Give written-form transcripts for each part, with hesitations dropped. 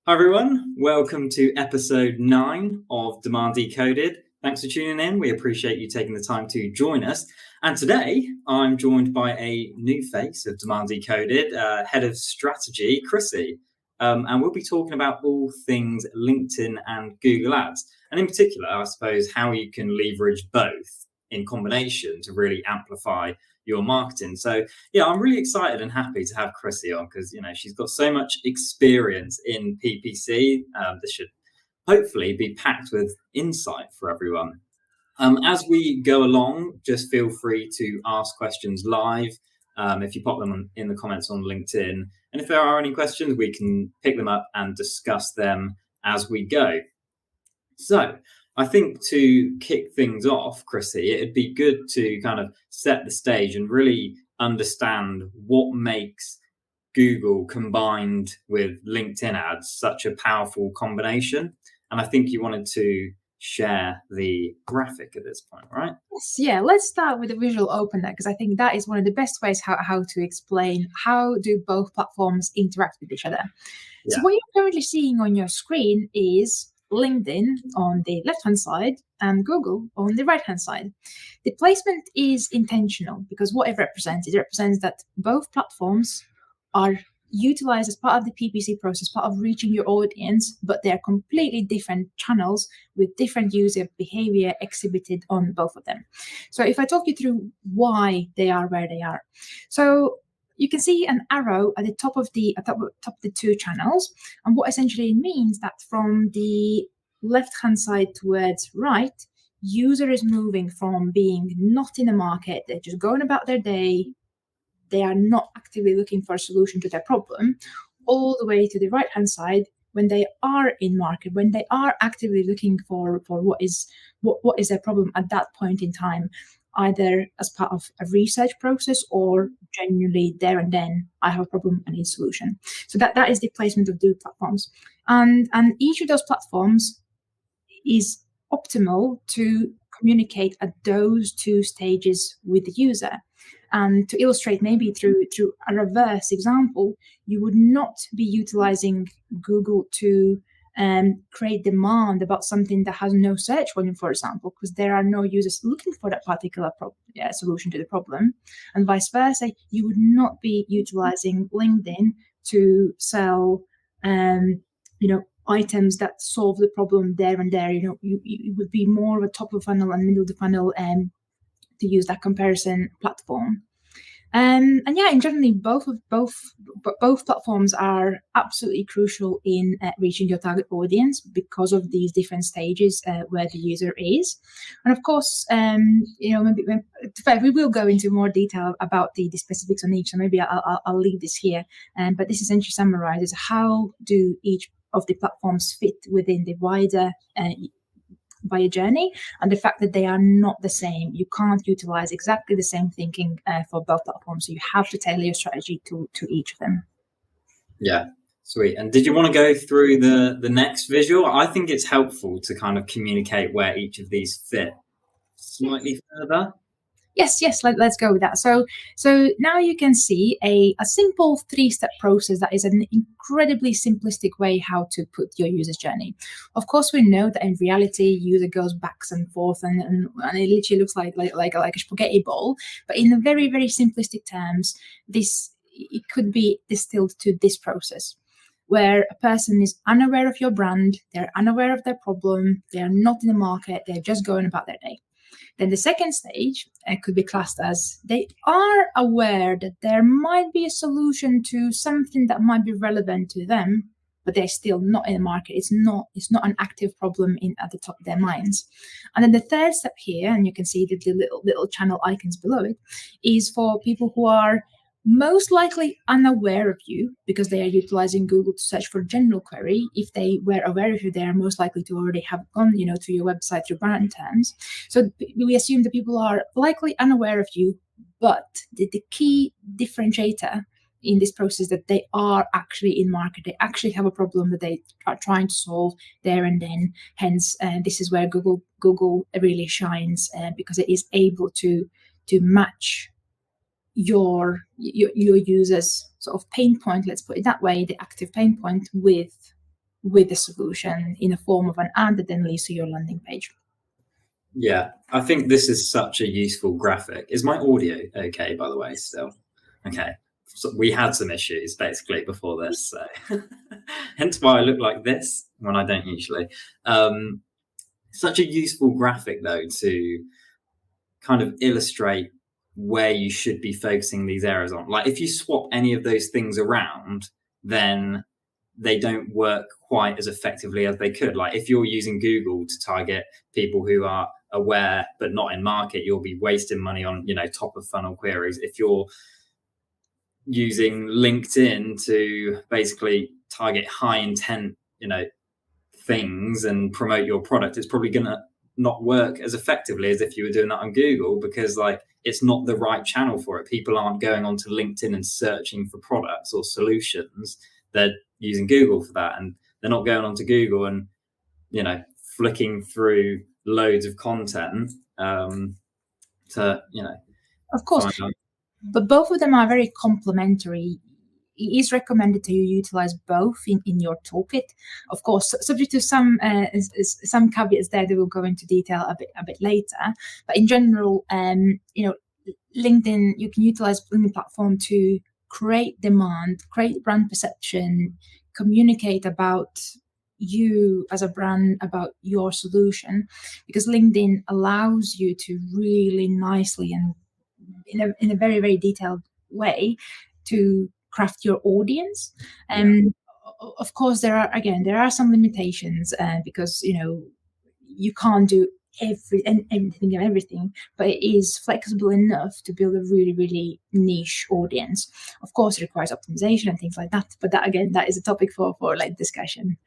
Hi everyone, welcome to episode 9 of Demand Decoded. Thanks for tuning in. We appreciate you taking the time to join us. And today I'm joined by a new face of Demand Decoded, Head of Strategy, Chrissy. And we'll be talking about all things LinkedIn and Google Ads. And in particular, I suppose, how you can leverage both in combination to really amplify your marketing. So yeah, I'm really excited and happy to have Chrissy on because she's got so much experience in PPC. This should hopefully be packed with insight for everyone. As we go along, just feel free to ask questions live. If you pop them in the comments on LinkedIn, and if there are any questions, we can pick them up and discuss them as we go. So I think to kick things off, Chrissy, it'd be good to kind of set the stage and really understand what makes Google combined with LinkedIn ads such a powerful combination. And I think you wanted to share the graphic at this point, right? Yes, yeah, let's start with a visual opener because I think that is one of the best ways how to explain how do both platforms interact with each other. Yeah. So what you're currently seeing on your screen is LinkedIn on the left-hand side and Google on the right-hand side. The placement is intentional because what it represents that both platforms are utilized as part of the PPC process, part of reaching your audience, but they're completely different channels with different user behavior exhibited on both of them. So if I talk you through why they are where they are. So you can see an arrow at the top of the two channels. And what essentially means that from the left-hand side towards right, user is moving from being not in the market, they're just going about their day, they are not actively looking for a solution to their problem, all the way to the right-hand side when they are in market, when they are actively looking for what is their problem at that point in time, either as part of a research process or genuinely there and then, I have a problem, I need a solution. So that is the placement of those platforms. And each of those platforms is optimal to communicate at those two stages with the user. And to illustrate maybe through a reverse example, you would not be utilizing Google to create demand about something that has no search volume, for example, because there are no users looking for that particular solution to the problem. And vice versa, you would not be utilizing LinkedIn to sell, items that solve the problem there and there. It would be more of a top of funnel and middle of the funnel to use that comparison platform. And generally, both platforms are absolutely crucial in reaching your target audience because of these different stages where the user is. And of course, maybe we will go into more detail about the specifics on each. So maybe I'll leave this here. But this essentially summarizes how do each of the platforms fit within the wider buyer journey, and the fact that they are not the same. You can't utilize exactly the same thinking for both platforms. So you have to tailor your strategy to each of them. Yeah, sweet. And did you want to go through the next visual? I think it's helpful to kind of communicate where each of these fit slightly further. Yes, let's go with that. So now you can see a simple 3-step process that is an incredibly simplistic way how to put your user's journey. It course, we know that in reality, user goes back and forth and it literally looks like a spaghetti ball. But in a very, very simplistic terms, it could be distilled to this process, where a person is unaware of your brand, they're unaware of their problem, they're not in the market, they're just going about their day. Then the second stage could be classed as they are aware that there might be a solution to something that might be relevant to them, but they're still not in the market. It's not an active problem at the top of their minds. And then the third step here, and you can see the little channel icons below it, is for people who are most likely unaware of you because they are utilizing Google to search for a general query. If they were aware of you, they are most likely to already have gone, to your website through brand terms. So we assume that people are likely unaware of you, but the key differentiator in this process that they are actually in market. They actually have a problem that they are trying to solve there and then. Hence, this is where Google really shines because it is able to match your users sort of pain point, let's put it that way, the active pain point with with the solution in the form of an ad that then leads to your landing page. Yeah, I think this is such a useful graphic. Is my audio okay, by the way, still? Okay. So we had some issues basically before this, so hence why I look like this when I don't usually. Such a useful graphic though to kind of illustrate where you should be focusing these areas on. Like if you swap any of those things around, then they don't work quite as effectively as they could. Like if you're using Google to target people who are aware but not in market, you'll be wasting money on, top of funnel queries. If you're using LinkedIn to basically target high intent, things and promote your product, it's probably going to not work as effectively as if you were doing that on Google, because it's not the right channel for it. People aren't going onto LinkedIn and searching for products or solutions. They're using Google for that, and they're not going onto Google and flicking through loads of content to of course, but both of them are very complementary. It is recommended to utilize both in your toolkit, of course, subject to some caveats there that we'll go into detail a bit later. But in general, LinkedIn, you can utilize LinkedIn platform to create demand, create brand perception, communicate about you as a brand, about your solution, because LinkedIn allows you to really nicely and in a very, very detailed way to craft your audience. Of course, there are some limitations because you can't do everything, but it is flexible enough to build a really, really niche audience. Of course, it requires optimization and things like that, but that is a topic for like discussion.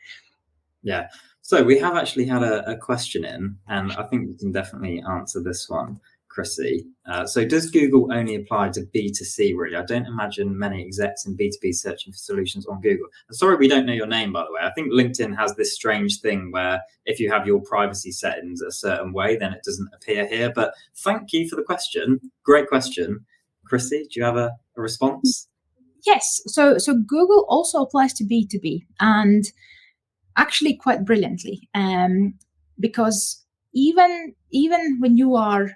Yeah. So we have actually had a question in, and I think we can definitely answer this one, Chrissy. So does Google only apply to B2C, really? I don't imagine many execs in B2B searching for solutions on Google. I'm sorry we don't know your name, by the way. I think LinkedIn has this strange thing where if you have your privacy settings a certain way, then it doesn't appear here. But thank you for the question. Great question. Chrissy, do you have a response? Yes. So Google also applies to B2B, and actually quite brilliantly, because even when you are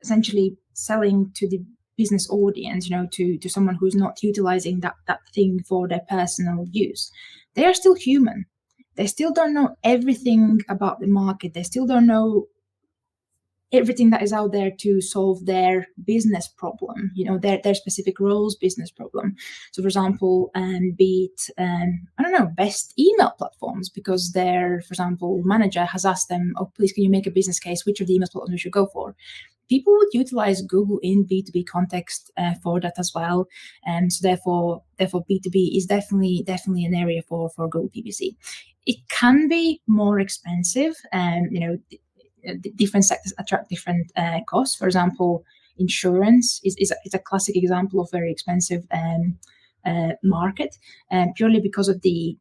essentially selling to the business audience, to someone who's not utilizing that thing for their personal use, they are still human. They still don't know everything about the market. They still don't know everything that is out there to solve their business problem, their specific role's business problem. So for example, be it, best email platforms, because their, for example, manager has asked them, oh, please, can you make a business case? Which of the email platforms we should go for? People would utilize Google in B2B context for that as well. And so therefore B2B is definitely an area for Google PPC. It can be more expensive, different sectors attract different costs. For example, insurance is a classic example of very expensive market, purely because of the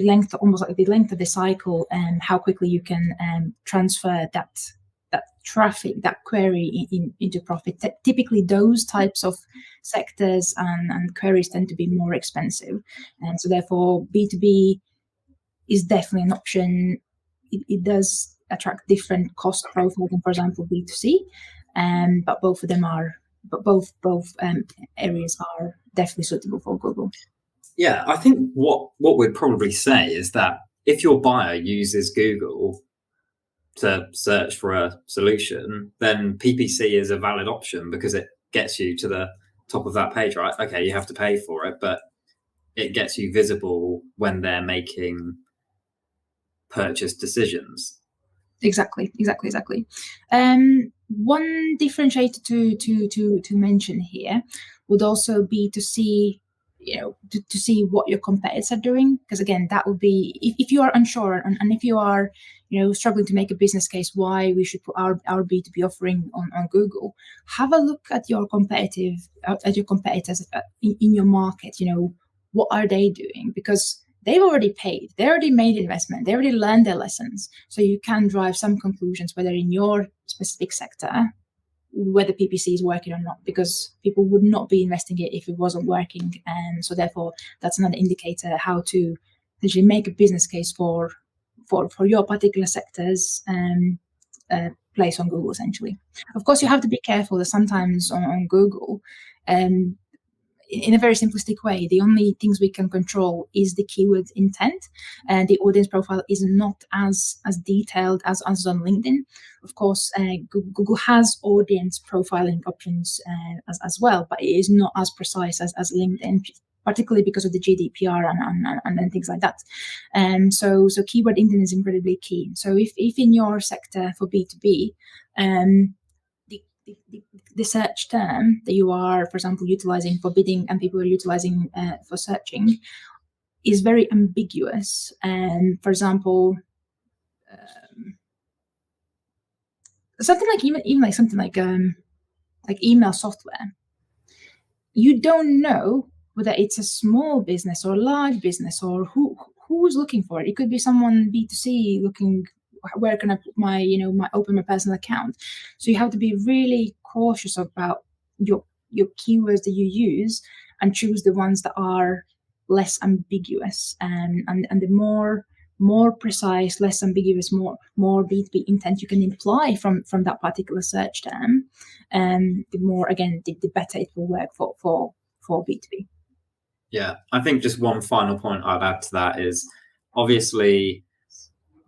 length, almost like the length of the cycle, and how quickly you can transfer that traffic, that query into profit. Typically, those types of sectors and queries tend to be more expensive, and so therefore B2B is definitely an option. It does attract different cost profile than, for example, B2C, but both of them are, both areas are definitely suitable for Google. Yeah, I think what we'd probably say is that if your buyer uses Google to search for a solution, then PPC is a valid option because it gets you to the top of that page, right? Okay, you have to pay for it, but it gets you visible when they're making purchase decisions. Exactly. One differentiator to mention here would also be to see, to see what your competitors are doing, because again, that would be, if you are unsure and if you are, struggling to make a business case why we should put our B2B offering on Google, have a look at your competitors in your market. What are they doing? Because they've already paid, they already made investment, they already learned their lessons. So you can drive some conclusions, whether in your specific sector, whether PPC is working or not, because people would not be investing it if it wasn't working. And so therefore, that's another indicator how to essentially make a business case for your particular sector's place on Google, essentially. Of course, you have to be careful that sometimes on Google, in a very simplistic way, the only things we can control is the keyword intent, and the audience profile is not as detailed as on LinkedIn. Of course, Google has audience profiling options as well, but it is not as precise as LinkedIn, particularly because of the GDPR and things like that. So keyword intent is incredibly key. So if in your sector for B2B, the search term that you are, for example, utilizing for bidding and people are utilizing for searching is very ambiguous. And for example, something like even like something like email software, you don't know whether it's a small business or a large business or who's looking for it. It could be someone B2C looking, where can I put my open my personal account? So you have to be really cautious about your keywords that you use and choose the ones that are less ambiguous, and the more precise, less ambiguous, more B2B intent you can imply from that particular search term, the more, again, the better it will work for B2B. Yeah, I think just one final point I'd add to that is, obviously,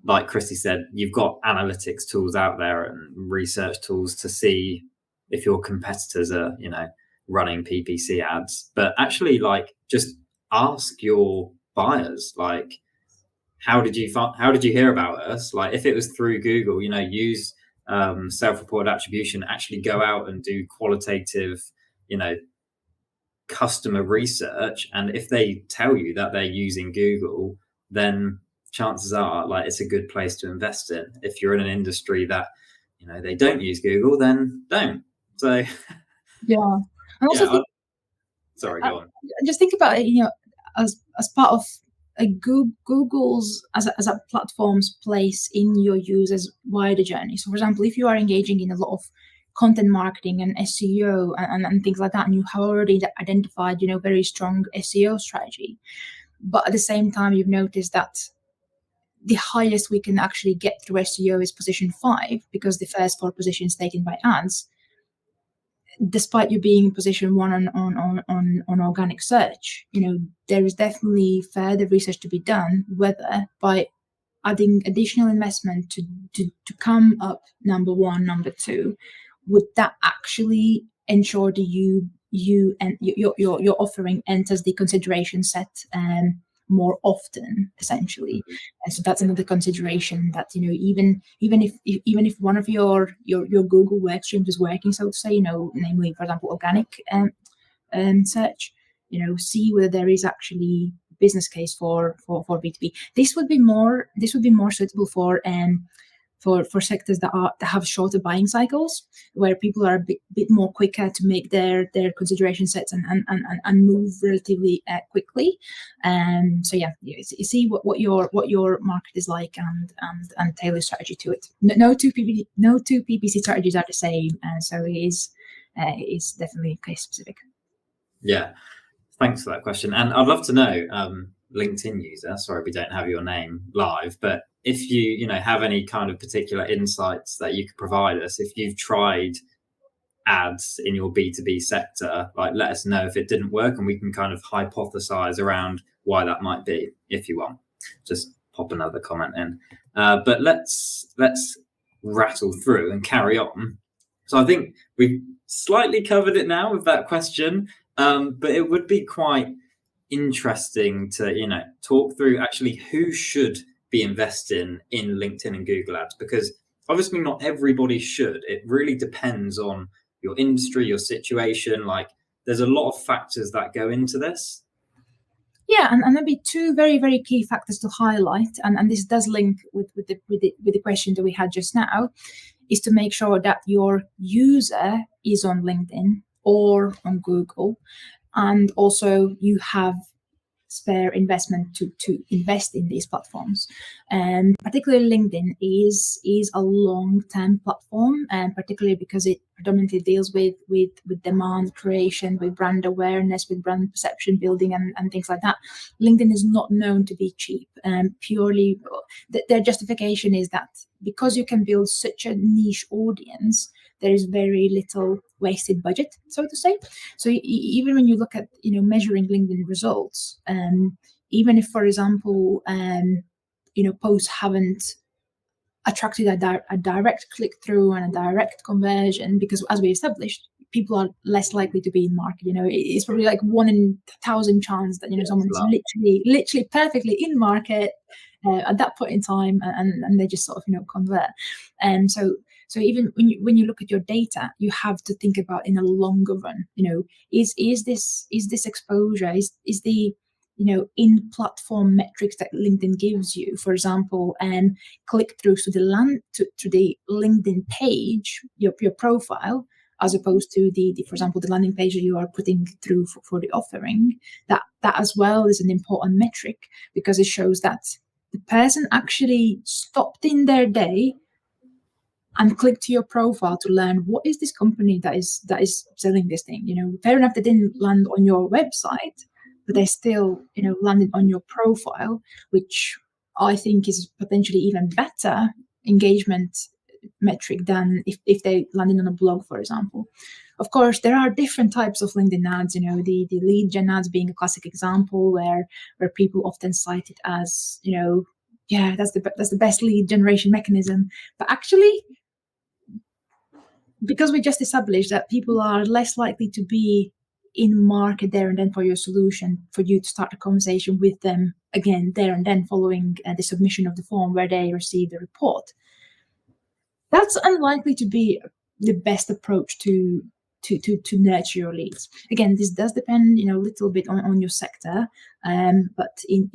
like Christy said, you've got analytics tools out there and research tools to see if your competitors are, running PPC ads. But actually, just ask your buyers, how did you hear about us? If it was through Google, use self-reported attribution, actually go out and do qualitative, customer research. And if they tell you that they're using Google, then chances are it's a good place to invest in. If you're in an industry that they don't use Google, then don't. So yeah. And also sorry, go on. Just think about it, as part of Google's as a platform's place in your user's wider journey. So for example, if you are engaging in a lot of content marketing and SEO and things like that, and you have already identified very strong SEO strategy, but at the same time you've noticed that the highest we can actually get through SEO is position 5, because the first 4 positions taken by ads, despite you being in position 1 on organic search, there is definitely further research to be done whether by adding additional investment to come up number 1, number 2, would that actually ensure that you and your offering enters the consideration set more often, essentially. And so that's another consideration, that even if one of your Google work streams is working, so to say, namely, for example, organic search, see whether there is actually business case for B2B. This would be more suitable for sectors that have shorter buying cycles, where people are a bit more quicker to make their consideration sets and move relatively quickly. So yeah, you see what your market is like and tailor strategy to it. No two PPC strategies are the same, so it is definitely case specific. Yeah, thanks for that question. And I'd love to know, LinkedIn user, sorry we don't have your name live, but if you have any kind of particular insights that you could provide us, if you've tried ads in your B2B sector, let us know if it didn't work, and we can kind of hypothesize around why that might be. If you want, just pop another comment in. But let's rattle through and carry on. So I think we've slightly covered it now with that question, but it would be quite interesting to talk through actually who should be investing in LinkedIn and Google ads, because obviously not everybody should. It really depends on your industry, your situation. There's a lot of factors that go into this. Yeah, and there'll be 2 very, very key factors to highlight, and this does link with the question that we had just now, is to make sure that your user is on LinkedIn or on Google, and also you have spare investment to invest in these platforms. And particularly LinkedIn is a long-term platform, and particularly because it predominantly deals with demand creation, with brand awareness, with brand perception building, and things like that. LinkedIn is not known to be cheap. Purely, their justification is that because you can build such a niche audience, there is very little wasted budget, so to say. So even when you look at measuring LinkedIn results, even if, for example, posts haven't attracted a direct click through and a direct conversion, because as we established, people are less likely to be in market. It's probably like 1 in 1,000 chance that someone is literally perfectly in market at that point in time, and they just sort of convert. And so even when you look at your data, you have to think about in a longer run. Is this exposure, is the in-platform metrics that LinkedIn gives you, for example, and click-throughs to the LinkedIn page, your profile, as opposed to for example, the landing page that you are putting through for the offering. That as well is an important metric, because it shows that the person actually stopped in their day and click to your profile to learn what is this company that is selling this thing. Fair enough, they didn't land on your website, but they still landed on your profile, which I think is potentially even better engagement metric than if they landed on a blog, for example. Of course, there are different types of LinkedIn ads. The lead gen ads being a classic example, where people often cite it as that's the best lead generation mechanism. But actually, because we just established that people are less likely to be in market there and then for your solution, for you to start a conversation with them again there and then following the submission of the form where they receive the report, that's unlikely to be the best approach to nurture your leads. Again, this does depend a little bit on your sector, but in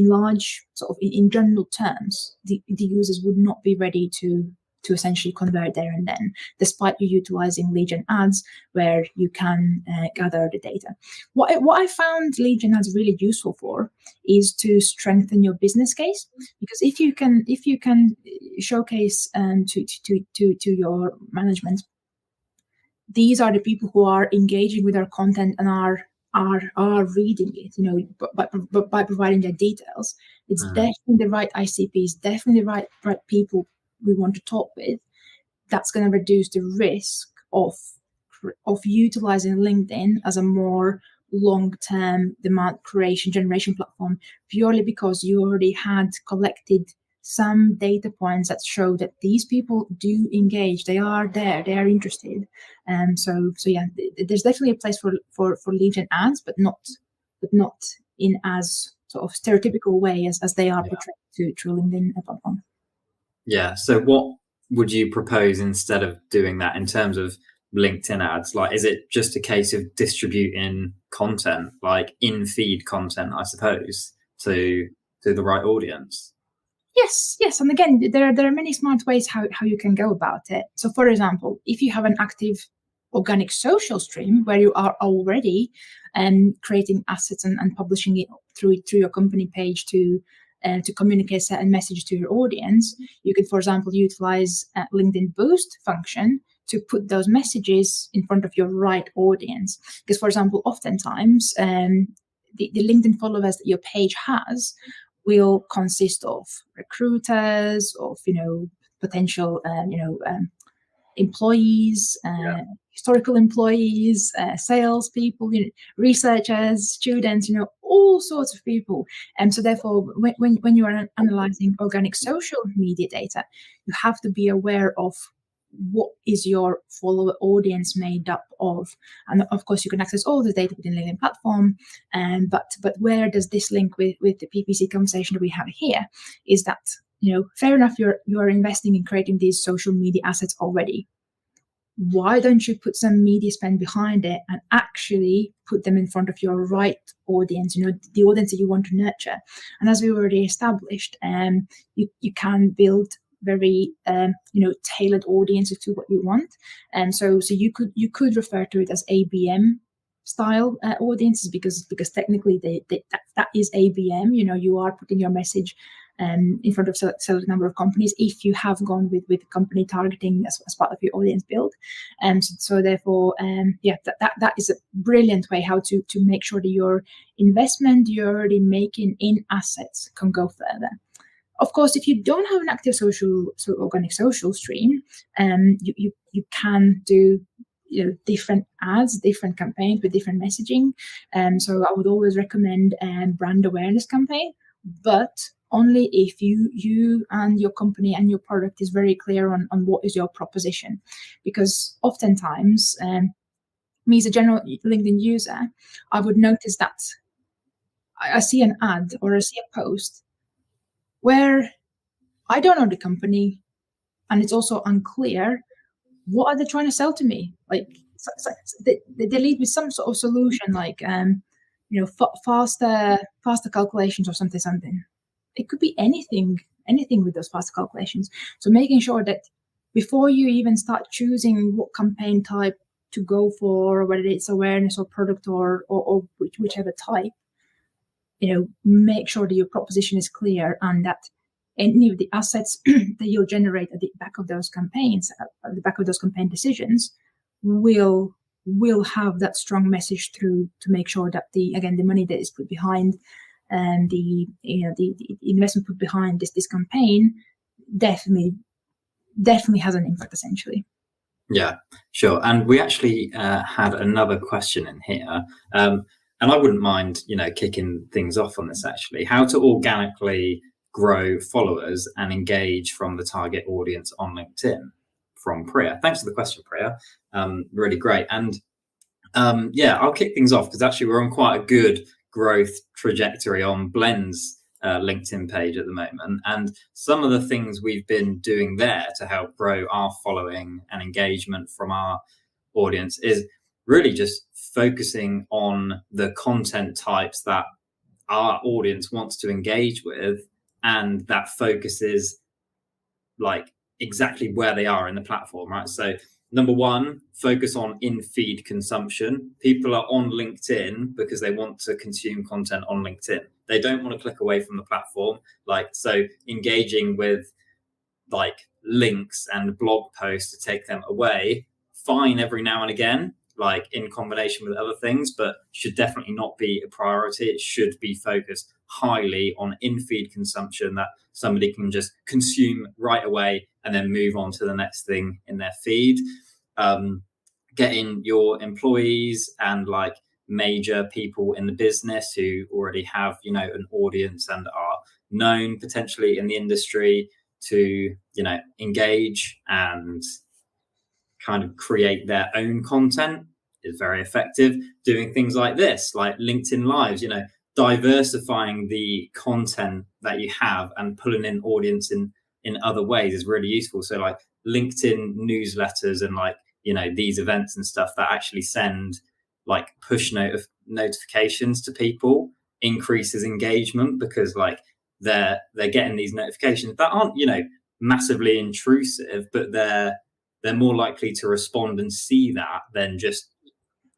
large sort of in general terms, the users would not be ready to essentially convert there and then, despite you utilizing lead gen ads where you can gather the data. What I found lead gen ads really useful for is to strengthen your business case, because if you can showcase to your management, these are the people who are engaging with our content and are reading it, by providing their details. It's definitely the right ICPs, definitely the right people we want to talk with. That's going to reduce the risk of utilizing LinkedIn as a more long-term demand creation generation platform, purely because you already had collected some data points that show that these people do engage, they are there, they are interested. So yeah, there's definitely a place for lead gen ads, but not in as sort of stereotypical way as they are portrayed through LinkedIn platform. Yeah. So what would you propose instead of doing that in terms of LinkedIn ads? Like, is it just a case of distributing content, like in-feed content, I suppose, to the right audience? Yes. And again, there are many smart ways how you can go about it. So for example, if you have an active organic social stream where you are already creating assets and publishing it through your company page to communicate certain message to your audience, you can, for example, utilize LinkedIn Boost function to put those messages in front of your right audience. Because, for example, oftentimes the LinkedIn followers that your page has will consist of recruiters, of potential employees, historical employees, salespeople, researchers, students, all sorts of people. And so therefore, when you are analyzing organic social media data, you have to be aware of what is your follower audience made up of. And of course, you can access all the data within LinkedIn platform. But where does this link with the PPC conversation that we have here is that, fair enough, you are investing in creating these social media assets already. Why don't you put some media spend behind it and actually put them in front of your right audience, the audience that you want to nurture? And as we already established, you can build very tailored audiences to what you want. And so you could refer to it as ABM style audiences, because technically that is ABM. You are putting your message in front of select number of companies if you have gone with company targeting as part of your audience build. So therefore, that is a brilliant way how to make sure that your investment you're already making in assets can go further. Of course, if you don't have an active organic social stream, you can do different ads, different campaigns with different messaging. So I would always recommend a brand awareness campaign, but only if you and your company and your product is very clear on what is your proposition. Because oftentimes, me as a general LinkedIn user, I would notice that I see an ad or I see a post where I don't know the company, and it's also unclear what are they trying to sell to me. Like they lead with some sort of solution, like faster calculations or something. It could be anything with those faster calculations. So making sure that before you even start choosing what campaign type to go for, whether it's awareness or product or whichever type, make sure that your proposition is clear and that any of the assets that you'll generate at the back of those campaigns, at the back of those campaign decisions, will have that strong message through to make sure that the money that is put behind and the investment put behind this campaign definitely has an impact, essentially. Yeah, sure. And we actually had another question in here, and I wouldn't mind kicking things off on this actually. How to organically grow followers and engage from the target audience on LinkedIn, from Priya. Thanks for the question, Priya. Really great. And I'll kick things off because actually we're on quite a good growth trajectory on Blend's LinkedIn page at the moment. And some of the things we've been doing there to help grow our following and engagement from our audience is really just focusing on the content types that our audience wants to engage with, and that focuses like exactly where they are in the platform, right? So number one, focus on in-feed consumption. People are on LinkedIn because they want to consume content on LinkedIn. They don't want to click away from the platform. So engaging with like links and blog posts to take them away, fine every now and again, like in combination with other things, but should definitely not be a priority. It should be focused highly on in-feed consumption that somebody can just consume right away and then move on to the next thing in their feed. Getting your employees and like major people in the business who already have, an audience and are known potentially in the industry to, engage and kind of create their own content is very effective. Doing things like this, like LinkedIn Lives, diversifying the content that you have and pulling in audience in other ways is really useful. So like LinkedIn newsletters and like, these events and stuff that actually send like push notifications to people increases engagement because like they're getting these notifications that aren't, massively intrusive, but they're more likely to respond and see that than just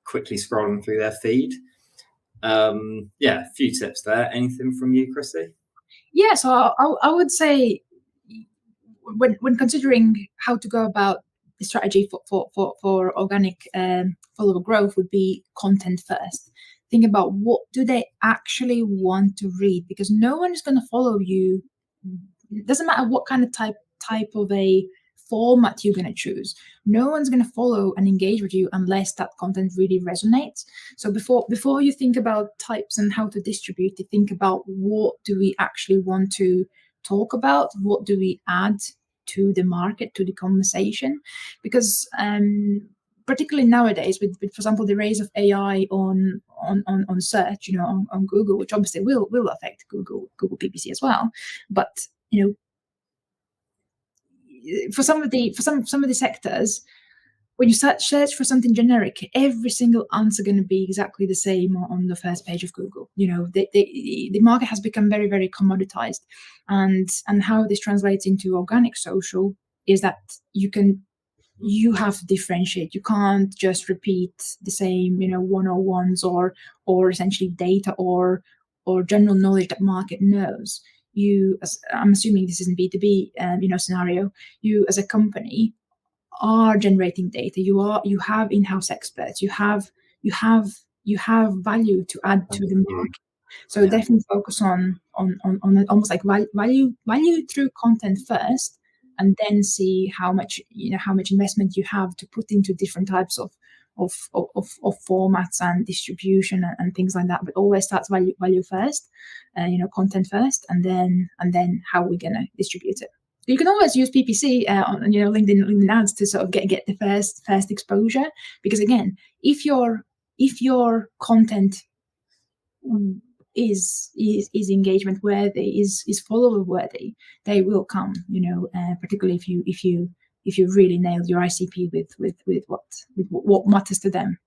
quickly scrolling through their feed. A few tips there. Anything from you, Chrissy? Yeah, so I would say when considering how to go about the strategy for organic follower growth would be content first. Think about what do they actually want to read, because no one is going to follow you. It doesn't matter what kind of type of a format you're going to choose. No one's going to follow and engage with you unless that content really resonates. So before you think about types and how to distribute, you think about what do we actually want to talk about? What do we add to the market, to the conversation? Because particularly nowadays, with for example the rise of AI on search, on Google, which obviously will affect Google PPC as well, but for some of the sectors, when you search for something generic, every single answer going to be exactly the same on the first page of Google. The market has become very, very commoditized, and how this translates into organic social is that you have to differentiate. You can't just repeat the same, 101s or essentially data or general knowledge that market knows. I'm assuming this isn't B2B, scenario, you as a company are generating data. You have in-house experts. You have value to add to the market. So definitely focus on almost like value through content first, and then see how much investment you have to put into different types of formats and distribution and things like that. But always starts value first, content first, and then how we're gonna distribute it. You can always use PPC on LinkedIn ads to sort of get the first exposure, because again, if your content is engagement worthy, is follower worthy, they will come. Particularly if you really nailed your ICP with what matters to them.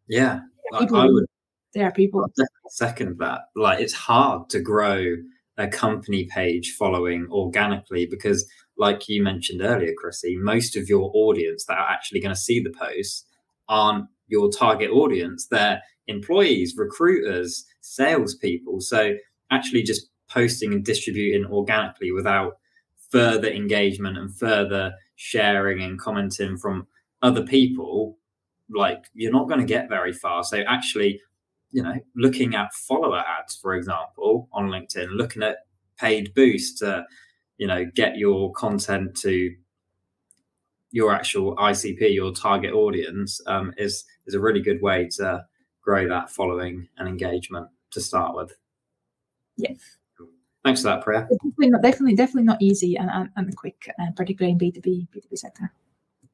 Yeah, there are people. I'd definitely second that. Like, it's hard to grow a company page following organically because, like you mentioned earlier, Chrissy, most of your audience that are actually going to see the posts aren't your target audience. They're employees, recruiters, salespeople. So actually just posting and distributing organically without further engagement and further sharing and commenting from other people, like, you're not going to get very far. So actually, looking at follower ads, for example, on LinkedIn, looking at paid boosts to, get your content to your actual ICP, your target audience, is a really good way to grow that following and engagement to start with. Yeah. Thanks for that, Priya. Definitely not easy and quick, particularly in B2B sector.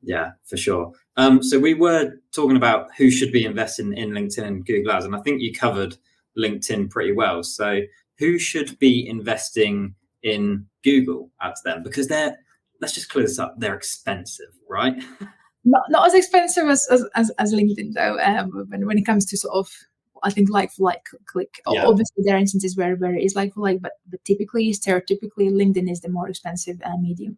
Yeah, for sure. So we were talking about who should be investing in LinkedIn and Google Ads, and I think you covered LinkedIn pretty well. So who should be investing in Google Ads then? Because let's just clear this up, they're expensive, right? Not as expensive as LinkedIn though. When it comes to sort of, I think, like for like click. Yeah. Obviously, there are instances where it is like for like, but stereotypically, LinkedIn is the more expensive medium.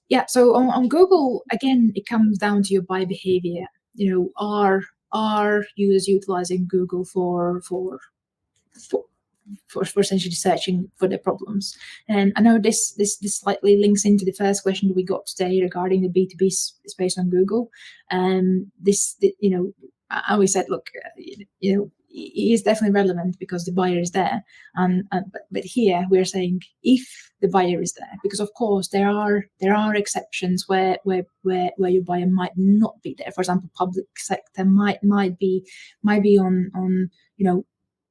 Yeah. So on Google, again, it comes down to your buyer behavior. Are users utilizing Google for essentially searching for their problems? And I know this slightly links into the first question that we got today regarding the B2B space on Google. I always said, look, it is definitely relevant because the buyer is there. But here we're saying if the buyer is there, because of course there are exceptions where your buyer might not be there. For example, public sector might be on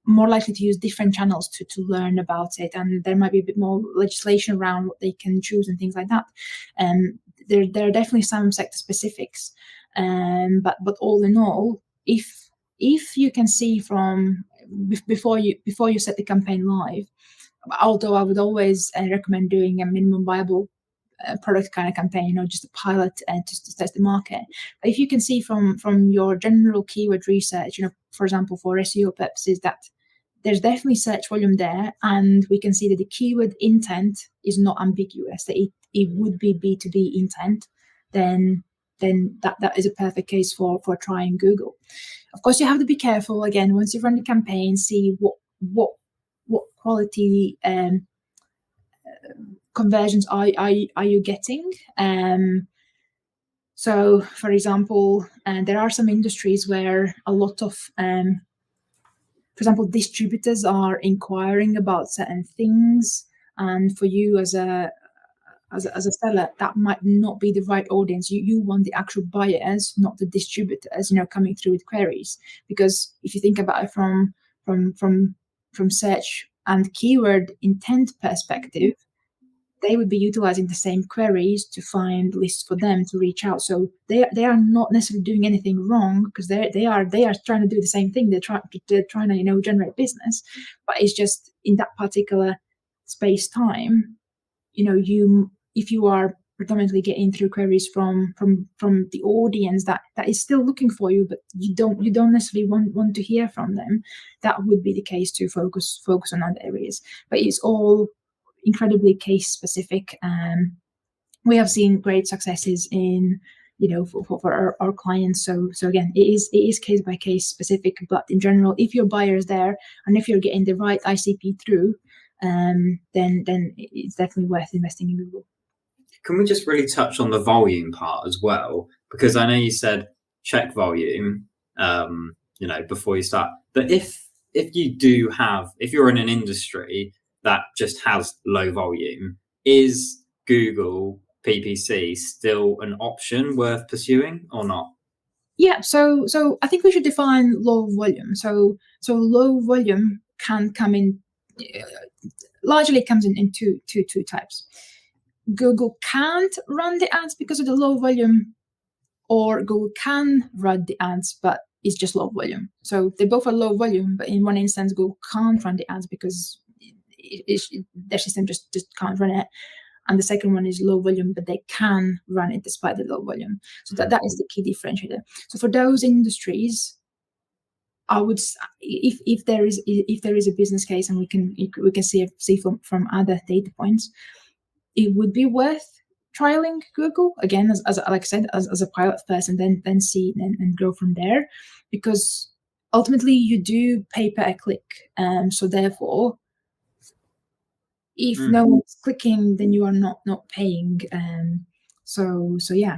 more likely to use different channels to learn about it, and there might be a bit more legislation around what they can choose and things like that. There are definitely some sector specifics, but all in all, if you can see from before you set the campaign live, although I would always recommend doing a minimum viable product kind of campaign, just a pilot to test the market. But if you can see from your general keyword research, for example, for SEO purposes, that there's definitely search volume there, and we can see that the keyword intent is not ambiguous, that it would be B2B intent, then that is a perfect case for trying Google. Of course, you have to be careful. Again, once you run the campaign, see what quality conversions are you getting. So, for example, there are some industries where a lot of, for example, distributors are inquiring about certain things, and for you as a seller, that might not be the right audience. You want the actual buyers, not the distributors, coming through with queries. Because if you think about it from search and keyword intent perspective, they would be utilizing the same queries to find lists for them to reach out. So they are not necessarily doing anything wrong, because they are trying to do the same thing. They're trying to generate business, but it's just in that particular space time, if you are predominantly getting through queries from the audience that is still looking for you, but you don't necessarily want to hear from them, that would be the case to focus on other areas. But it's all incredibly case specific. We have seen great successes in for our clients. So again, it is case by case specific, but in general, if your buyer is there and if you're getting the right ICP through, then it's definitely worth investing in Google. Can we just really touch on the volume part as well? Because I know you said check volume, before you start. But if you're in an industry that just has low volume, is Google PPC still an option worth pursuing or not? Yeah, so I think we should define low volume. So low volume can come in, largely comes in two types. Google can't run the ads because of the low volume, or Google can run the ads, but it's just low volume. So they both are low volume, but in one instance, Google can't run the ads because their system just can't run it. And the second one is low volume, but they can run it despite the low volume. So that is the key differentiator. So for those industries, I would, if there is a business case, and we can see from other data points, it would be worth trialing Google again, as like I said, as a pilot first, and then see and grow from there, because ultimately you do pay per click, so therefore, if no one's clicking, then you are not paying. So yeah,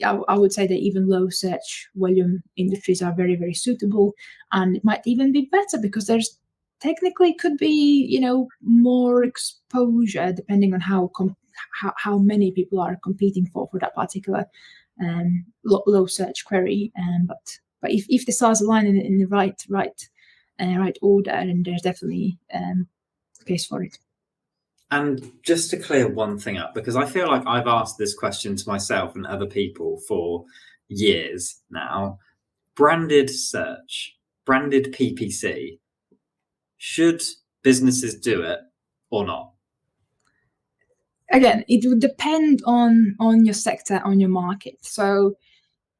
I would say that even low search volume industries are very, very suitable, and it might even be better because there's technically could be more exposure depending on how many people are competing for that particular low search query. But if the stars align in the right order, then there's definitely case for it. And just to clear one thing up, because I feel like I've asked this question to myself and other people for years now, branded search, branded PPC, should businesses do it or not? Again, it would depend on your sector, on your market. So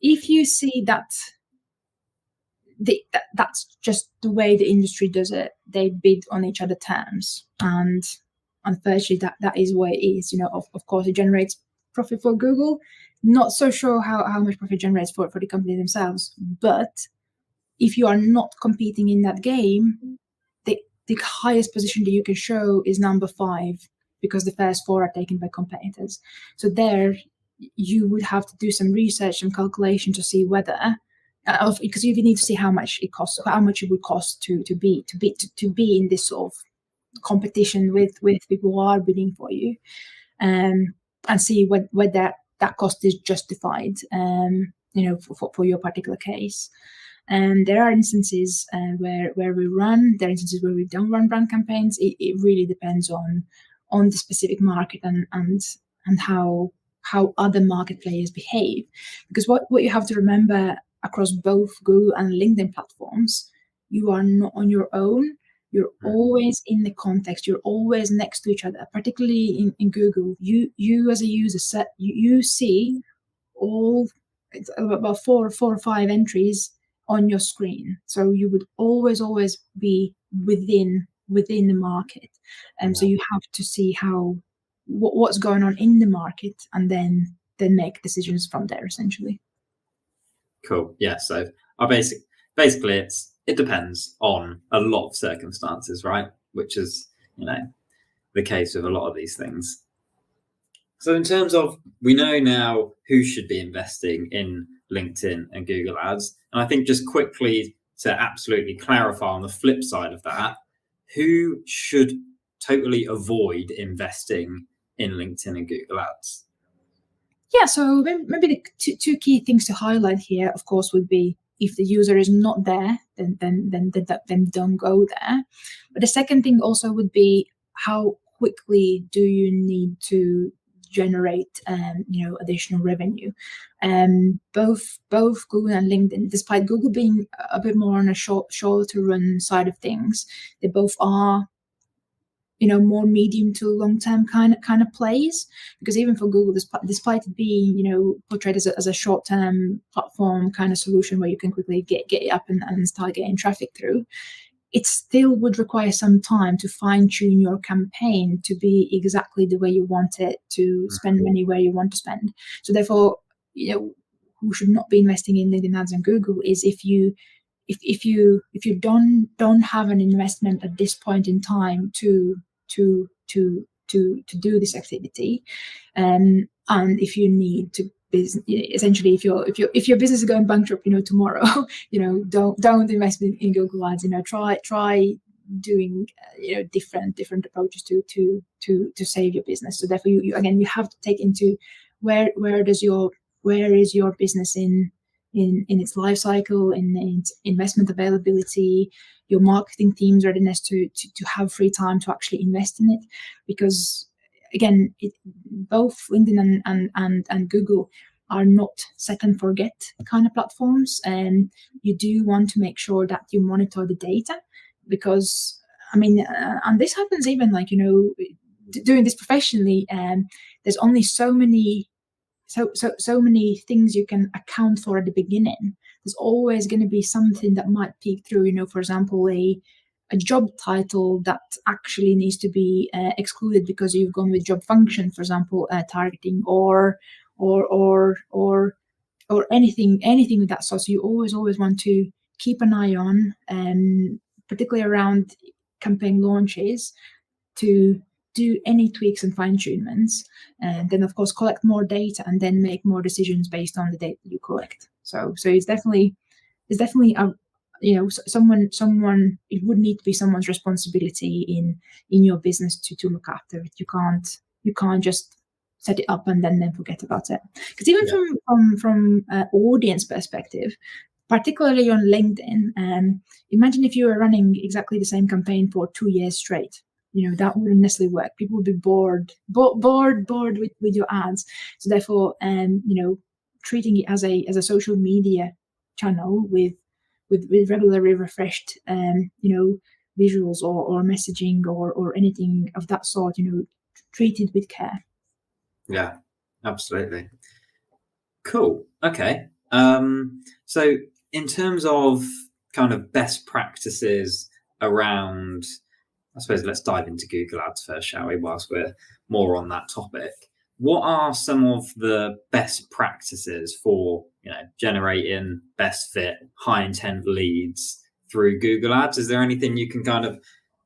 if you see that that's just the way the industry does it, they bid on each other's terms, and unfortunately that is what it is. Of course it generates profit for Google. Not so sure how much profit generates for the company themselves, but if you are not competing in that game, the highest position that you can show is number 5, because the first 4 are taken by competitors. So there you would have to do some research and calculation to see whether, because you need to see how much it costs, how much it would cost to be in this sort of competition with people who are bidding for you, and see whether that cost is justified, for your particular case. And there are instances where we run. There are instances where we don't run brand campaigns. It really depends on the specific market and how other market players behave. Because what you have to remember across both Google and LinkedIn platforms, you are not on your own. You're always in the context. You're always next to each other. Particularly in Google, you as a user you see all about 4 or 5 entries on your screen. So you would always be within the market, and so you have to see what's going on in the market, and then make decisions from there, essentially. Cool. Yeah. So basically it depends on a lot of circumstances, right? Which is the case with a lot of these things. So in terms of, we know now who should be investing in LinkedIn and Google ads. And I think just quickly to absolutely clarify on the flip side of that, who should totally avoid investing in LinkedIn and Google ads? Yeah, so maybe the two key things to highlight here, of course, would be if the user is not there, then don't go there. But the second thing also would be, how quickly do you need to generate additional revenue? Both Google and LinkedIn, despite Google being a bit more on a shorter run side of things, they both are more medium to long term kind of plays. Because even for Google, despite it being portrayed as a short term platform kind of solution where you can quickly get it up and start getting traffic through, it still would require some time to fine-tune your campaign to be exactly the way you want it, to spend money where you want to spend. So therefore, who should not be investing in LinkedIn ads and Google is if you if you don't have an investment at this point in time to do this activity, and if you need to essentially if your business is going bankrupt tomorrow, don't invest in Google Ads. Try doing different approaches to save your business. So therefore you again, you have to take into where is your business in its life cycle, in its investment availability, your marketing team's readiness to have free time to actually invest in it. Because again, both LinkedIn and Google are not set and forget kind of platforms, and you do want to make sure that you monitor the data. Because and this happens even doing this professionally, there's only so many things you can account for at the beginning. There's always going to be something that might peek through. For example, a job title that actually needs to be excluded because you've gone with job function, for example, targeting or anything of that sort. So you always want to keep an eye on, particularly around campaign launches, to do any tweaks and fine-tunements, and then of course collect more data and then make more decisions based on the data you collect. So it's definitely a someone it would need to be someone's responsibility in your business to look after it. You can't just set it up and then forget about it. Because even from audience perspective, particularly on LinkedIn, imagine if you were running exactly the same campaign for 2 years straight. That wouldn't necessarily work. People would be bored with your ads. So therefore, treating it as a social media channel with regularly refreshed, visuals or messaging or anything of that sort, treated with care. Yeah, absolutely. Cool. Okay. So in terms of kind of best practices around, I suppose let's dive into Google Ads first, shall we, whilst we're more on that topic. What are some of the best practices for, generating best fit, high intent leads through Google Ads? Is there anything you can kind of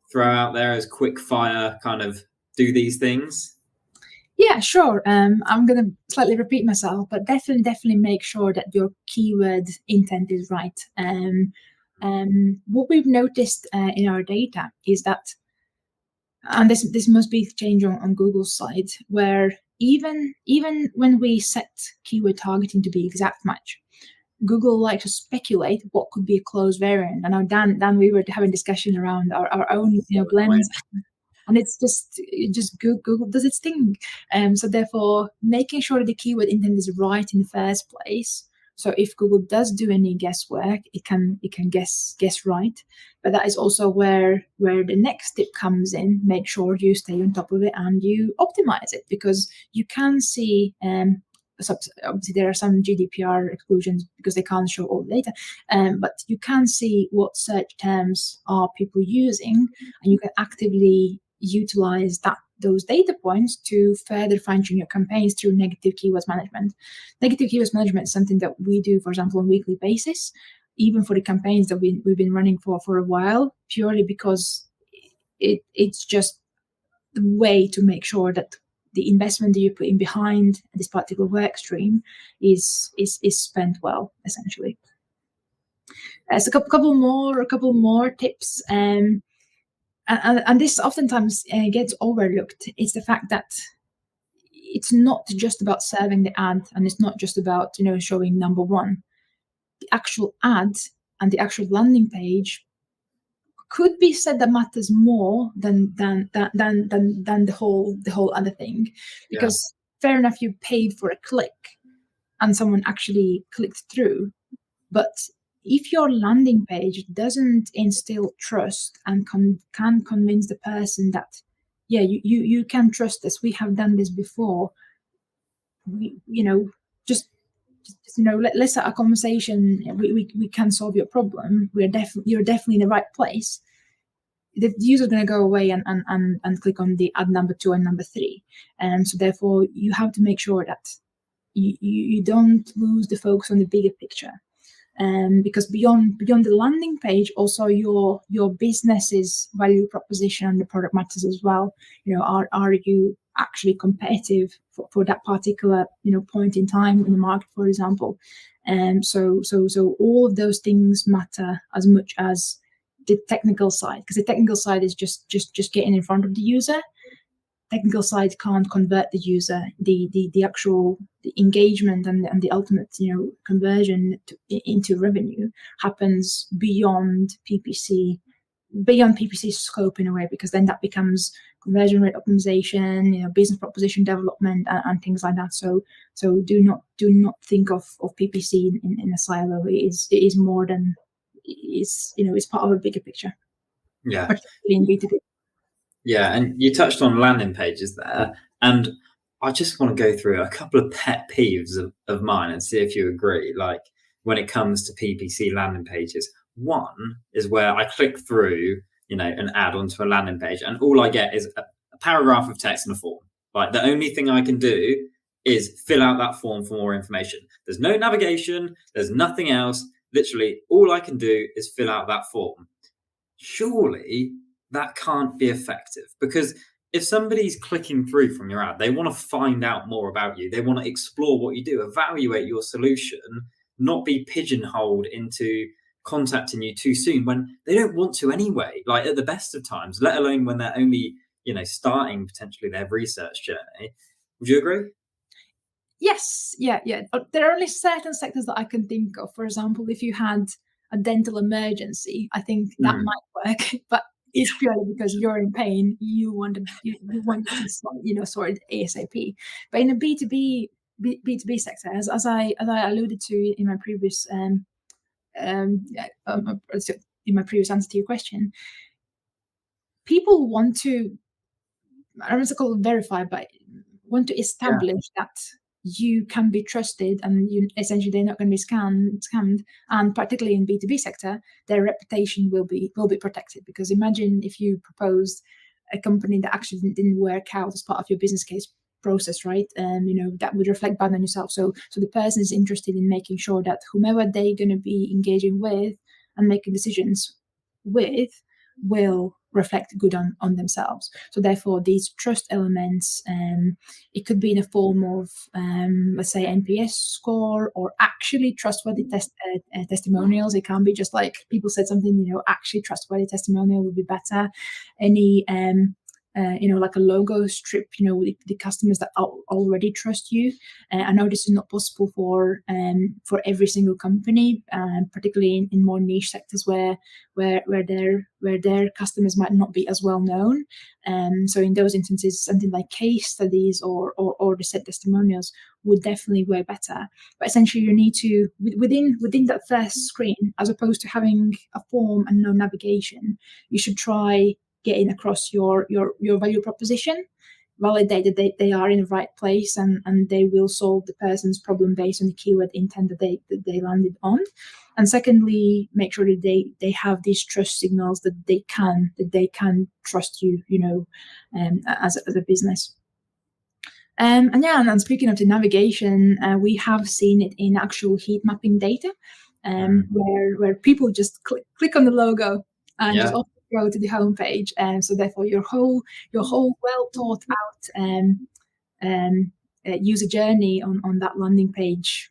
throw out there as quick fire, kind of do these things? Yeah, sure. I'm going to slightly repeat myself, but definitely make sure that your keyword intent is right. What we've noticed in our data is that, and this must be changed on Google's side, where even when we set keyword targeting to be exact match, Google likes to speculate what could be a close variant. I know Dan, we were having discussion around our own blends. And it's just Google does its thing. So therefore, making sure that the keyword intent is right in the first place. So if Google does do any guesswork, it can guess right. But that is also where the next tip comes in. Make sure you stay on top of it and you optimize it, because you can see. Obviously, there are some GDPR exclusions because they can't show all the data, but you can see what search terms are people using, and you can actively utilize those data points to further fine-tune your campaigns through negative keywords management. Negative keywords management is something that we do, for example, on a weekly basis, even for the campaigns that we've been running for a while, purely because it's just the way to make sure that the investment that you're putting behind this particular work stream is spent well, essentially. So a couple more tips, and this oftentimes gets overlooked. It's the fact that it's not just about serving the ad, and it's not just about showing number one. The actual ad and the actual landing page could be said that matters more than the whole other thing, because fair enough, you paid for a click and someone actually clicked through, but if your landing page doesn't instill trust and can convince the person that you can trust us, we have done this before, let's have a conversation, we can solve your problem, you're definitely in the right place, the user's going to go away and click on the ad number 2 and number 3. And so therefore you have to make sure that you don't lose the focus on the bigger picture. because beyond the landing page, also your business's value proposition and the product matters as well. Are you actually competitive for that particular point in time in the market, for example? So all of those things matter as much as the technical side, because the technical side is just getting in front of the user. Technical side can't convert the user. The actual engagement and the ultimate conversion into revenue happens beyond PPC scope in a way, because then that becomes conversion rate optimization, business proposition development, and things like that. So do not think of PPC in a silo. It is more than it's part of a bigger picture. Yeah. Particularly in B2B. Yeah, and you touched on landing pages there, and I just want to go through a couple of pet peeves of mine and see if you agree. Like when it comes to PPC landing pages, one is where I click through, an ad onto a landing page, and all I get is a paragraph of text and a form. Like the only thing I can do is fill out that form for more information. There's no navigation, there's nothing else. Literally, all I can do is fill out that form. Surely that can't be effective, because if somebody's clicking through from your ad, they want to find out more about you. They want to explore what you do, evaluate your solution, not be pigeonholed into contacting you too soon when they don't want to anyway, like at the best of times, let alone when they're only, starting potentially their research journey. Would you agree? Yes. Yeah. There are only certain sectors that I can think of. For example, if you had a dental emergency, I think that might work, but it's purely because you're in pain. You want to sort it ASAP. But in a B2B sector, as I alluded to in my previous answer to your question, people want to, I don't know to call it verify, but want to establish that you can be trusted, and essentially they're not going to be scammed. And particularly in B2B sector, their reputation will be protected. Because imagine if you proposed a company that actually didn't work out as part of your business case process, right? That would reflect bad on yourself. So the person is interested in making sure that whomever they're going to be engaging with and making decisions with will reflect good on themselves. So therefore, these trust elements, it could be in a form of, let's say, NPS score, or actually trustworthy testimonials. It can't be just like people said something, actually trustworthy testimonial would be better. Any like a logo strip, with the customers that already trust you. I know this is not possible for every single company, particularly in more niche sectors where their customers might not be as well known. So in those instances, something like case studies or the set testimonials would definitely work better. But essentially, you need to within that first screen, as opposed to having a form and no navigation, you should try getting across your value proposition, validate that they are in the right place and they will solve the person's problem based on the keyword intent that they landed on. And secondly, make sure that they have these trust signals that they can trust you, as a business. And speaking of the navigation, we have seen it in actual heat mapping data, where people just click on the logo and just go to the homepage, and so therefore your whole well thought out user journey on that landing page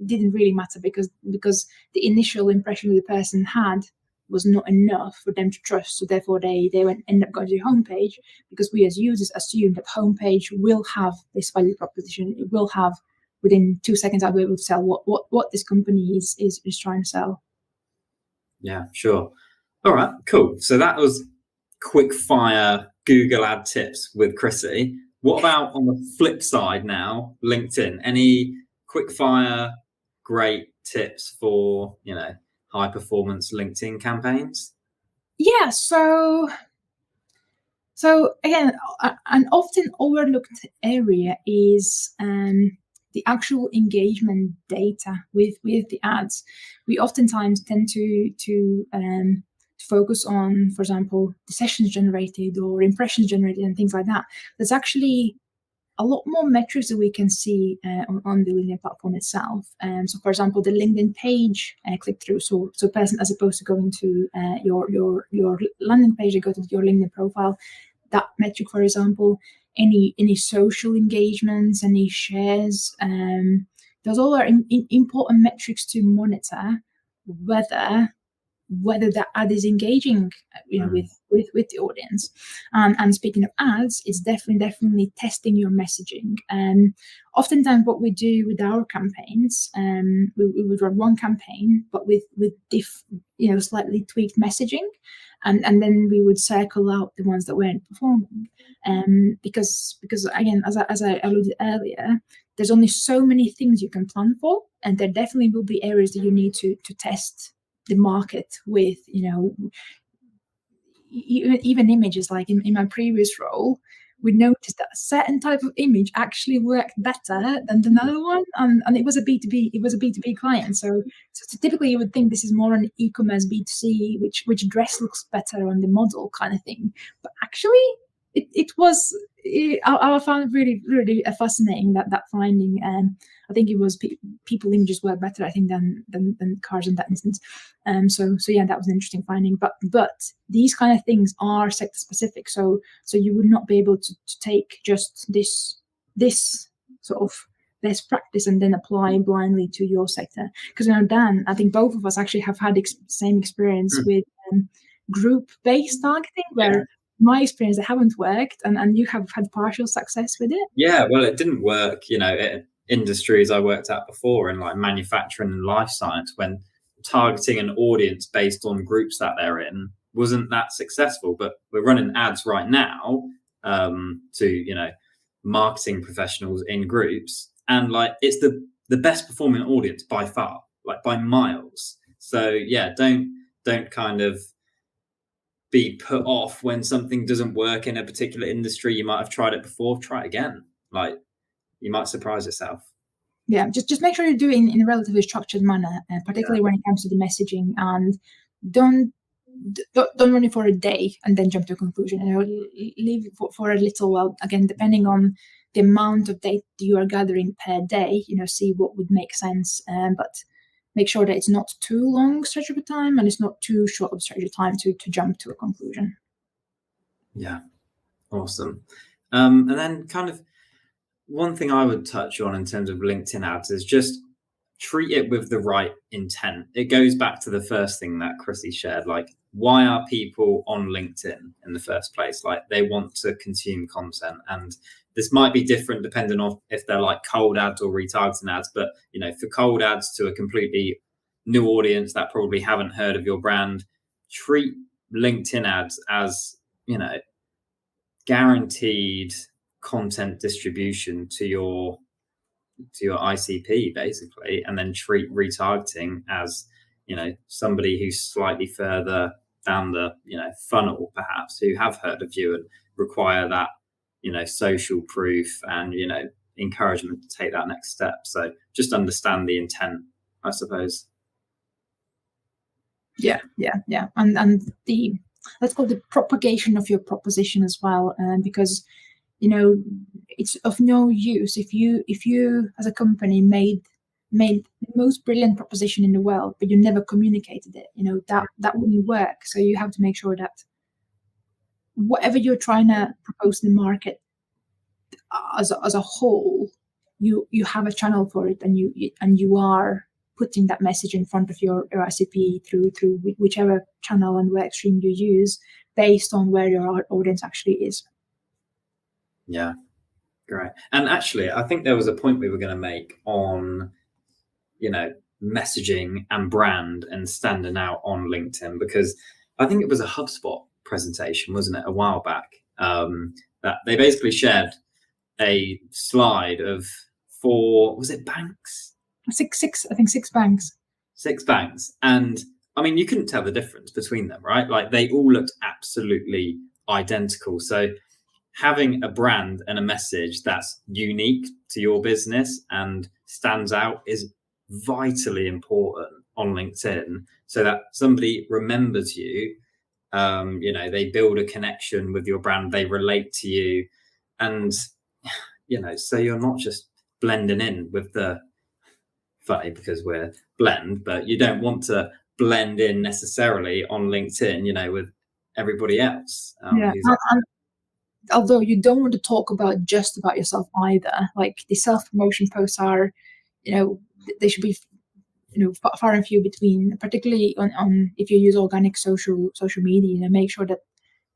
didn't really matter, because the initial impression that the person had was not enough for them to trust. So therefore they end up going to the homepage, because we as users assume that homepage will have this value proposition. It will have, within 2 seconds, I'll be able to tell what this company is trying to sell. Yeah, sure. All right, cool. So that was quick fire Google ad tips with Chrissy. What about on the flip side now, LinkedIn? Any quick fire great tips for, high performance LinkedIn campaigns? Yeah, so again, an often overlooked area is the actual engagement data with the ads. We oftentimes tend to focus on, for example, the sessions generated or impressions generated and things like that. There's actually a lot more metrics that we can see on the LinkedIn platform itself. So, for example, the LinkedIn page click through. So person, as opposed to going to your landing page, they go to your LinkedIn profile. That metric, for example, any social engagements, any shares. Those all are important metrics to monitor whether the ad is engaging, with the audience. And speaking of ads, it's definitely testing your messaging. Oftentimes, what we do with our campaigns, we would run one campaign, but with slightly tweaked messaging, and then we would circle out the ones that weren't performing. Because again, as I alluded earlier, there's only so many things you can plan for, and there definitely will be areas that you need to test the market with. Even images. Like in my previous role, we noticed that a certain type of image actually worked better than another one, and it was a B2B client. So typically you would think this is more an e-commerce B2C, which dress looks better on the model kind of thing, but actually it was. I found it really, really fascinating that finding. I think it was people images work better, I think, than cars in that instance. So yeah, that was an interesting finding. But these kind of things are sector specific. So you would not be able to take just this sort of best practice and then apply blindly to your sector. Because Dan, I think both of us actually have had same experience with group-based targeting, where my experience, it haven't worked, and you have had partial success with it. Yeah, well, it didn't work, in industries I worked at before, in like manufacturing and life science, when targeting an audience based on groups that they're in wasn't that successful. But we're running ads right now to marketing professionals in groups, and like it's the best performing audience by far, like by miles. So yeah, don't kind of be put off when something doesn't work in a particular industry. You might have tried it before, try it again. Like, you might surprise yourself. Yeah, just make sure you do it in a relatively structured manner, particularly when it comes to the messaging, and don't run it for a day and then jump to a conclusion. Leave it for a little while. Again, depending on the amount of data you are gathering per day, see what would make sense. But make sure that it's not too long stretch of time, and it's not too short of stretch of time to jump to a conclusion. Yeah, awesome. And then kind of one thing I would touch on in terms of LinkedIn ads is just treat it with the right intent. It goes back to the first thing that Chrissy shared, like, why are people on LinkedIn in the first place? Like, they want to consume content, and this might be different depending on if they're like cold ads or retargeting ads. But for cold ads to a completely new audience that probably haven't heard of your brand, treat LinkedIn ads as guaranteed content distribution to your ICP, basically, and then treat retargeting as somebody who's slightly further down the funnel, perhaps, who have heard of you and require that social proof and encouragement to take that next step. So just understand the intent, I suppose. Yeah, and the, let's call it, the propagation of your proposition as well, because it's of no use if you as a company made the most brilliant proposition in the world, but you never communicated it. That wouldn't work. So you have to make sure that whatever you're trying to propose to the market as a whole, you have a channel for it, and you are putting that message in front of your ICP through whichever channel and work stream you use, based on where your audience actually is. Yeah, great. And actually, I think there was a point we were going to make on messaging and brand and standing out on LinkedIn, because I think it was a HubSpot presentation, wasn't it, a while back, that they basically shared a slide of 4, was it banks? Six, I think 6 banks. 6 banks. And I mean, you couldn't tell the difference between them, right? Like, they all looked absolutely identical. So having a brand and a message that's unique to your business and stands out is vitally important on LinkedIn, so that somebody remembers you. They build a connection with your brand, they relate to you, and so you're not just blending in with the, funny because we're blend, but you don't want to blend in necessarily on LinkedIn, with everybody else. Although you don't want to talk just about yourself either. Like the self-promotion posts are, they should be, far and few between, particularly on if you use organic social media. Make sure that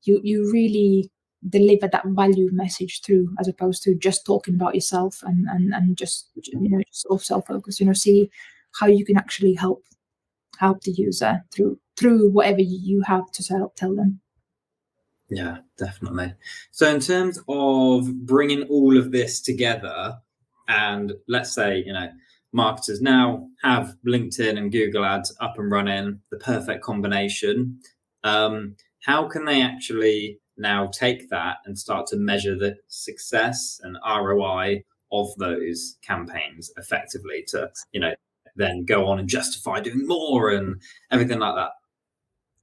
you really deliver that value message through, as opposed to just talking about yourself and just sort of self-focus. See how you can actually help the user through whatever you have to tell them. Yeah, definitely. So in terms of bringing all of this together, and let's say, marketers now have LinkedIn and Google ads up and running, the perfect combination. How can they actually now take that and start to measure the success and ROI of those campaigns effectively to, then go on and justify doing more and everything like that?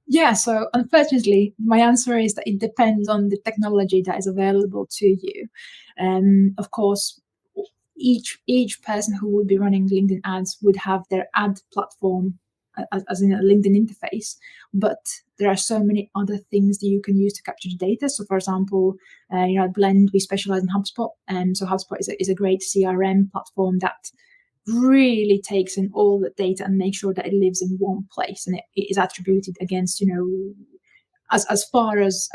Yeah, so unfortunately, my answer is that it depends on the technology that is available to you. Of course, each person who would be running LinkedIn ads would have their ad platform as in a LinkedIn interface, but there are so many other things that you can use to capture the data. So, for example, at Blend, we specialize in HubSpot, and so HubSpot is a great CRM platform that really takes in all the data and makes sure that it lives in one place and it is attributed against, as far as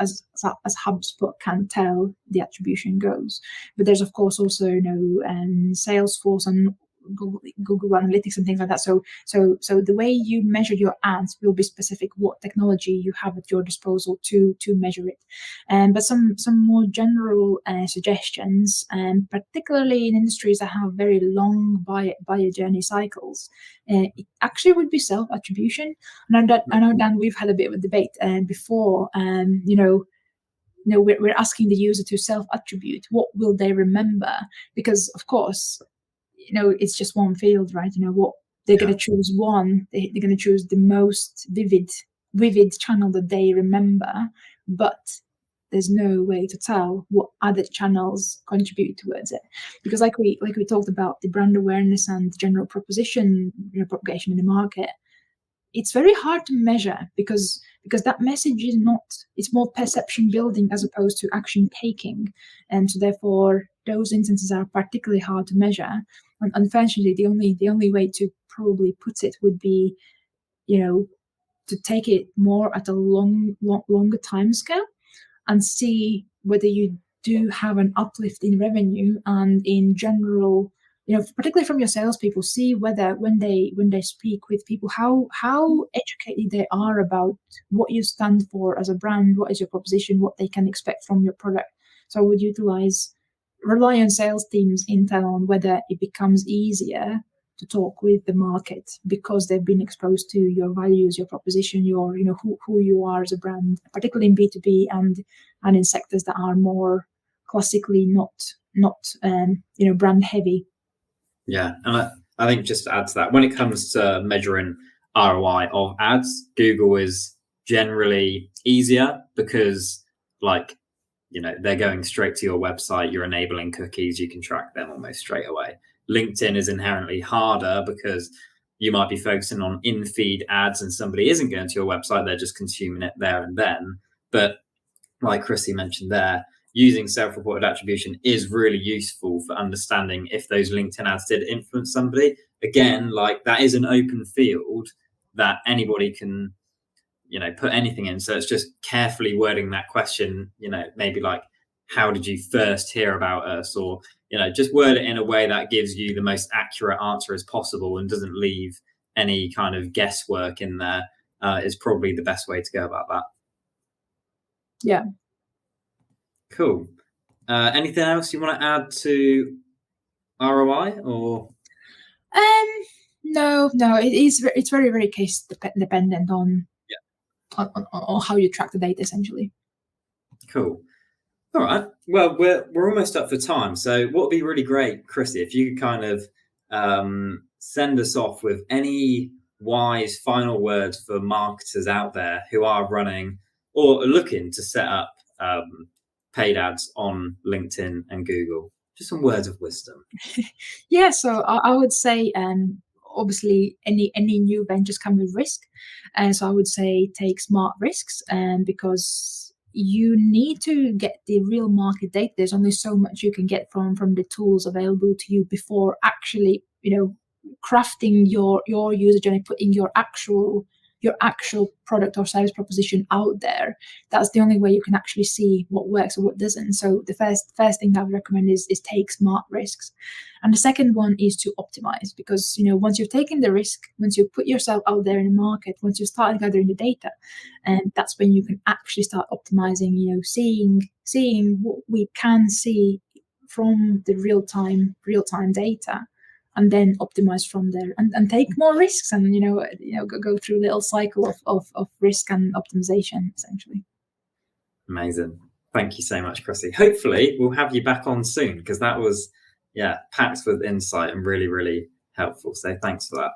HubSpot can tell, the attribution goes. But there's of course also Salesforce and Google Analytics and things like that. So the way you measure your ads will be specific what technology you have at your disposal to measure it. But some more general suggestions, particularly in industries that have very long buyer journey cycles, it actually would be self-attribution. And I know, Dan, we've had a bit of a debate before. We're asking the user to self-attribute. What will they remember? Because of course, it's just one field, right? What they're going to choose one. They're going to choose the most vivid channel that they remember, but there's no way to tell what other channels contribute towards it. Because like we talked about the brand awareness and general proposition propagation in the market, it's very hard to measure because that message is not, it's more perception building as opposed to action taking. And so therefore those instances are particularly hard to measure. And unfortunately, the only way to probably put it would be, to take it more at a longer time scale and see whether you do have an uplift in revenue and in general, particularly from your salespeople, see whether when they speak with people, how educated they are about what you stand for as a brand, what is your proposition, what they can expect from your product. So I would rely on sales teams intel on whether it becomes easier to talk with the market because they've been exposed to your values, your proposition, your who you are as a brand, particularly in B2B and in sectors that are more classically not brand heavy. Yeah, and I think just to add to that, when it comes to measuring ROI of ads, Google is generally easier because they're going straight to your website, you're enabling cookies, you can track them almost straight away. LinkedIn is inherently harder because you might be focusing on in-feed ads and somebody isn't going to your website, they're just consuming it there and then. But like Chrissy mentioned there, using self-reported attribution is really useful for understanding if those LinkedIn ads did influence somebody. Again, that is an open field that anybody can put anything in. So it's just carefully wording that question, maybe how did you first hear about us? Or, just word it in a way that gives you the most accurate answer as possible and doesn't leave any kind of guesswork in there, is probably the best way to go about that. Yeah. Cool. Anything else you want to add to ROI or? No, it's very, very case dependent on how you track the data, essentially. Cool. All right. Well, we're almost up for time. So what would be really great, Chrissy, if you could kind of send us off with any wise final words for marketers out there who are running or looking to set up paid ads on LinkedIn and Google. Just some words of wisdom. Yeah, so I would say, obviously, any new ventures come with risk, and so I would say take smart risks, because you need to get the real market data. There's only so much you can get from the tools available to you before actually, crafting your user journey, putting your actual product or service proposition out there. That's the only way you can actually see what works or what doesn't. So the first thing that I would recommend is take smart risks. And the second one is to optimize, because once you've taken the risk, once you put yourself out there in the market, once you start gathering the data, and that's when you can actually start optimizing, seeing what we can see from the real-time data, and then optimize from there, and take more risks, and go through a little cycle of risk and optimization, essentially. Amazing. Thank you so much, Chrissy. Hopefully we'll have you back on soon, because that was packed with insight and really, really helpful. So thanks for that.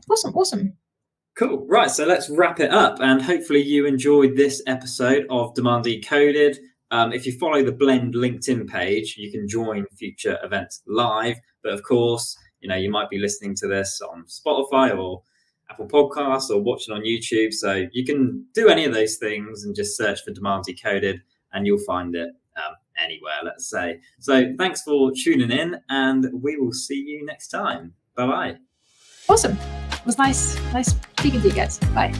Awesome. Cool. Right, so let's wrap it up, and hopefully you enjoyed this episode of Demand Decoded. If you follow the Blend LinkedIn page, you can join future events live. But of course, you might be listening to this on Spotify or Apple Podcasts or watching on YouTube. So you can do any of those things and just search for Demand Decoded, and you'll find it anywhere, let's say. So thanks for tuning in, and we will see you next time. Bye-bye. Awesome. It was nice speaking to you guys. Bye.